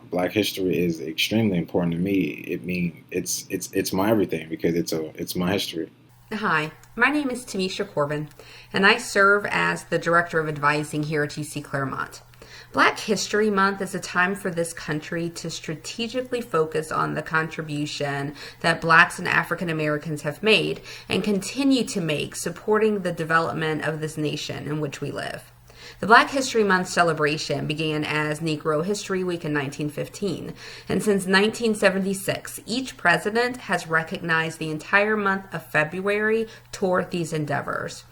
Black history is extremely important to me. It's my everything because it's my history. Hi, my name is Tamisha Corbin, and I serve as the Director of Advising here at UC Claremont. Black History Month is a time for this country to strategically focus on the contribution that Blacks and African Americans have made and continue to make supporting the development of this nation in which we live. The Black History Month celebration began as Negro History Week in 1915, and since 1976, each president has recognized the entire month of February toward these endeavors.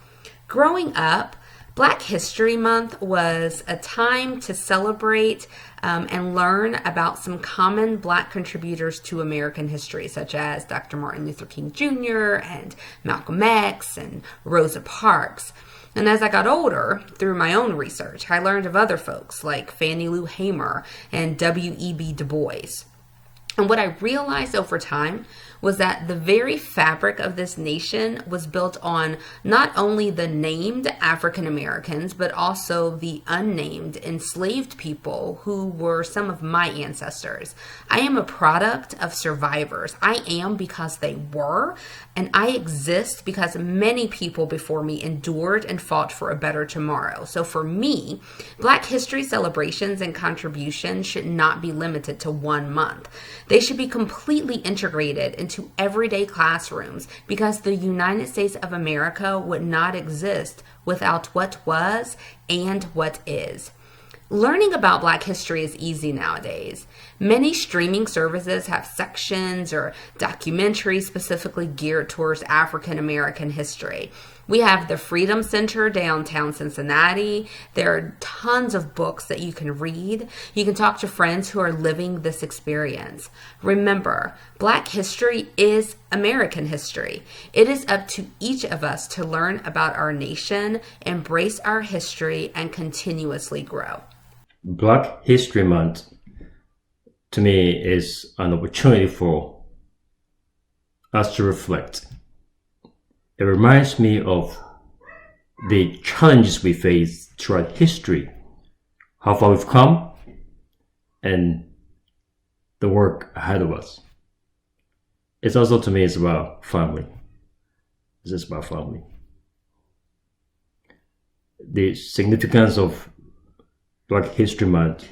Growing up, Black History Month was a time to celebrate and learn about some common Black contributors to American history, such as Dr. Martin Luther King Jr. and Malcolm X and Rosa Parks. And as I got older, through my own research, I learned of other folks like Fannie Lou Hamer and W.E.B. Du Bois. And what I realized over time was that the very fabric of this nation was built on not only the named African Americans, but also the unnamed enslaved people who were some of my ancestors. I am a product of survivors. I am because they were, and I exist because many people before me endured and fought for a better tomorrow. So for me, Black history celebrations and contributions should not be limited to 1 month. They should be completely integrated into everyday classrooms because the United States of America would not exist without what was and what is. Learning about Black history is easy nowadays. Many streaming services have sections or documentaries specifically geared towards African American history. We have the Freedom Center downtown Cincinnati. There are tons of books that you can read. You can talk to friends who are living this experience. Remember, Black history is American history. It is up to each of us to learn about our nation, embrace our history, and continuously grow. Black History Month to me is an opportunity for us to reflect. It reminds me of the challenges we face throughout history, how far we've come, and the work ahead of us. It's also, to me, it's about family. It's just about family. The significance of Black History Month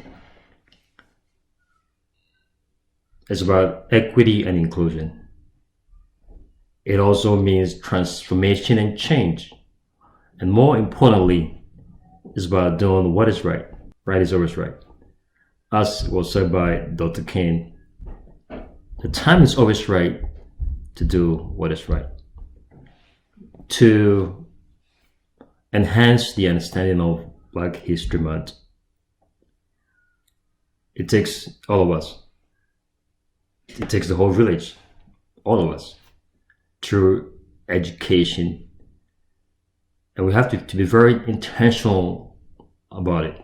is about equity and inclusion. It also means transformation and change. And more importantly, it's about doing what is right. Right is always right. As was said by Dr. King, the time is always right to do what is right. To enhance the understanding of Black History Month, it takes all of us. It takes the whole village, all of us, through education. And we have to be very intentional about it.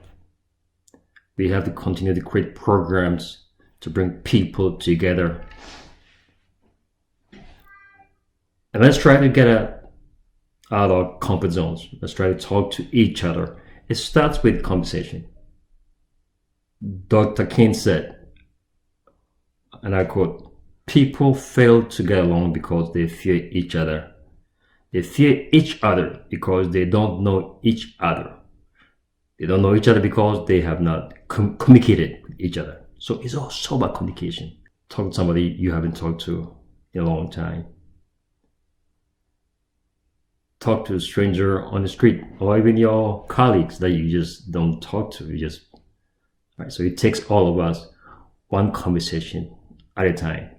We have to continue to create programs to bring people together. And let's try to get out of our comfort zones. Let's try to talk to each other. It starts with conversation. Dr. King said, and I quote, "People fail to get along because they fear each other. They fear each other because they don't know each other. They don't know each other because they have not communicated with each other." So it's also about communication. Talk to somebody you haven't talked to in a long time. Talk to a stranger on the street, or even your colleagues that you just don't talk to. Right? So it takes all of us, one conversation at a time.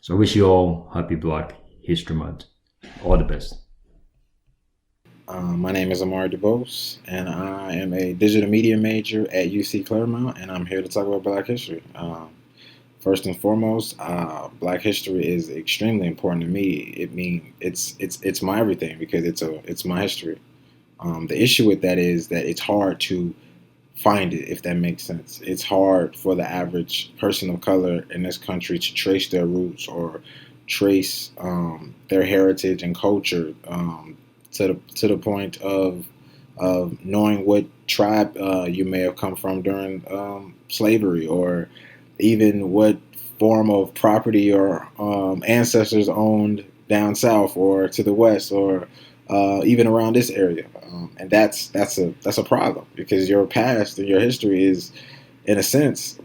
So I wish you all happy Black History Month. All the best. My name is Amari DeBose, and I am a digital media major at UC Claremont, and I'm here to talk about Black history. First and foremost, Black history is extremely important to me. It's my everything because it's my history. The issue with that is that it's hard to find it, if that makes sense. It's hard for the average person of color in this country to trace their roots or trace their heritage and culture to the point of knowing what tribe you may have come from during slavery, or even what form of property your ancestors owned down south or to the west or even around this area. And that's a problem because your past and your history is, in a sense,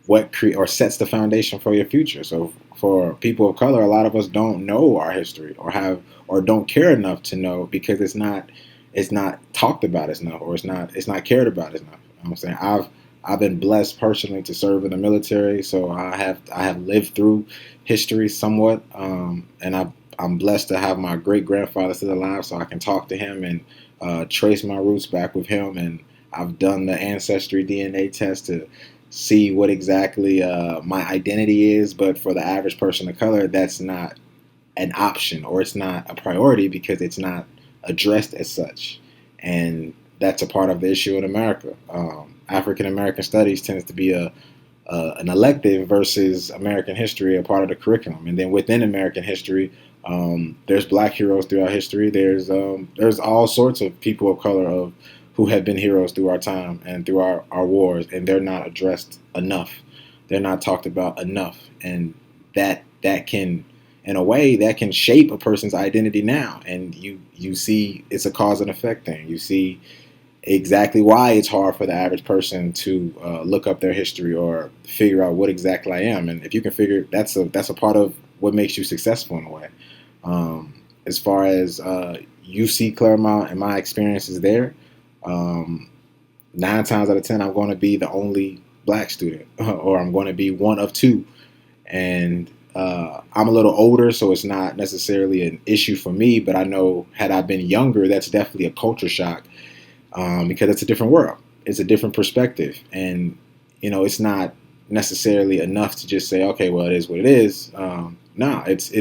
what or sets the foundation for your future. So for people of color, a lot of us don't know our history or don't care enough to know because it's not talked about enough or it's not cared about enough. You know what I'm saying? I've been blessed personally to serve in the military, so I have lived through history somewhat, and I'm blessed to have my great grandfather still alive, so I can talk to him and trace my roots back with him. And I've done the ancestry DNA test to see what exactly my identity is. But for the average person of color, that's not an option or it's not a priority because it's not addressed as such. And that's a part of the issue in America. African American studies tends to be an elective versus American history, a part of the curriculum. And then within American history, there's Black heroes throughout history. There's all sorts of people of color who have been heroes through our time and through our wars, and they're not addressed enough. They're not talked about enough, and that can, in a way, that can shape a person's identity now. And you see, it's a cause and effect thing. You see exactly why it's hard for the average person to look up their history or figure out what exactly I am. And if you can figure, that's a part of what makes you successful in a way. As far as UC Claremont and my experiences there, 9 times out of 10, I'm going to be the only Black student, or I'm going to be one of two. And I'm a little older, so it's not necessarily an issue for me. But I know, had I been younger, that's definitely a culture shock. Because it's a different world, it's a different perspective, and it's not necessarily enough to just say, okay, well, it is what it is. No, it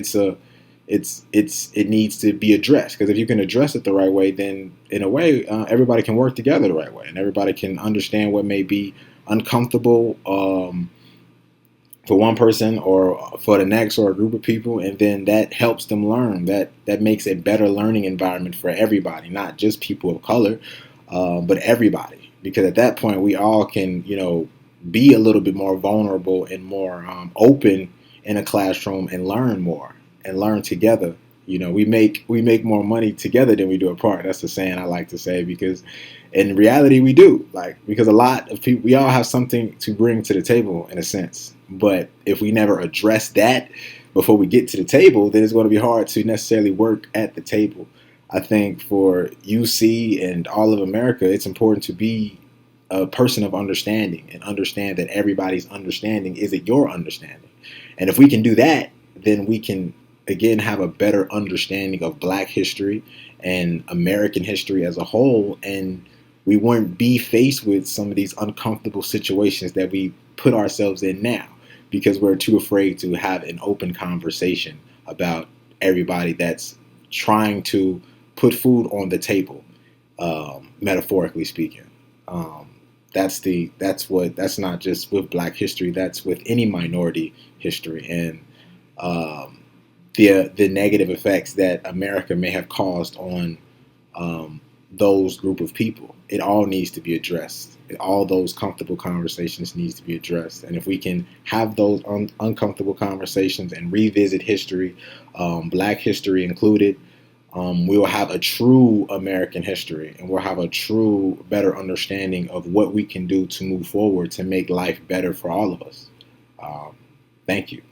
needs to be addressed, because if you can address it the right way, then in a way, everybody can work together the right way, and everybody can understand what may be uncomfortable for one person or for the next or a group of people, and then that helps them learn. That makes a better learning environment for everybody, not just people of color. But everybody, because at that point we all can, be a little bit more vulnerable and more open in a classroom and learn more and learn together. We make more money together than we do apart. That's the saying I like to say, because in reality we do, because a lot of people, we all have something to bring to the table in a sense. But if we never address that before we get to the table, then it's going to be hard to necessarily work at the table. I think for UC and all of America, it's important to be a person of understanding and understand that everybody's understanding isn't your understanding. And if we can do that, then we can, again, have a better understanding of Black history and American history as a whole. And we wouldn't be faced with some of these uncomfortable situations that we put ourselves in now, because we're too afraid to have an open conversation about everybody that's trying to put food on the table, metaphorically speaking. That's not just with Black history. That's with any minority history, and the negative effects that America may have caused on those group of people. It all needs to be addressed. All those comfortable conversations needs to be addressed. And if we can have those uncomfortable conversations and revisit history, Black history included, we will have a true American history, and we'll have a true, better understanding of what we can do to move forward to make life better for all of us. Thank you.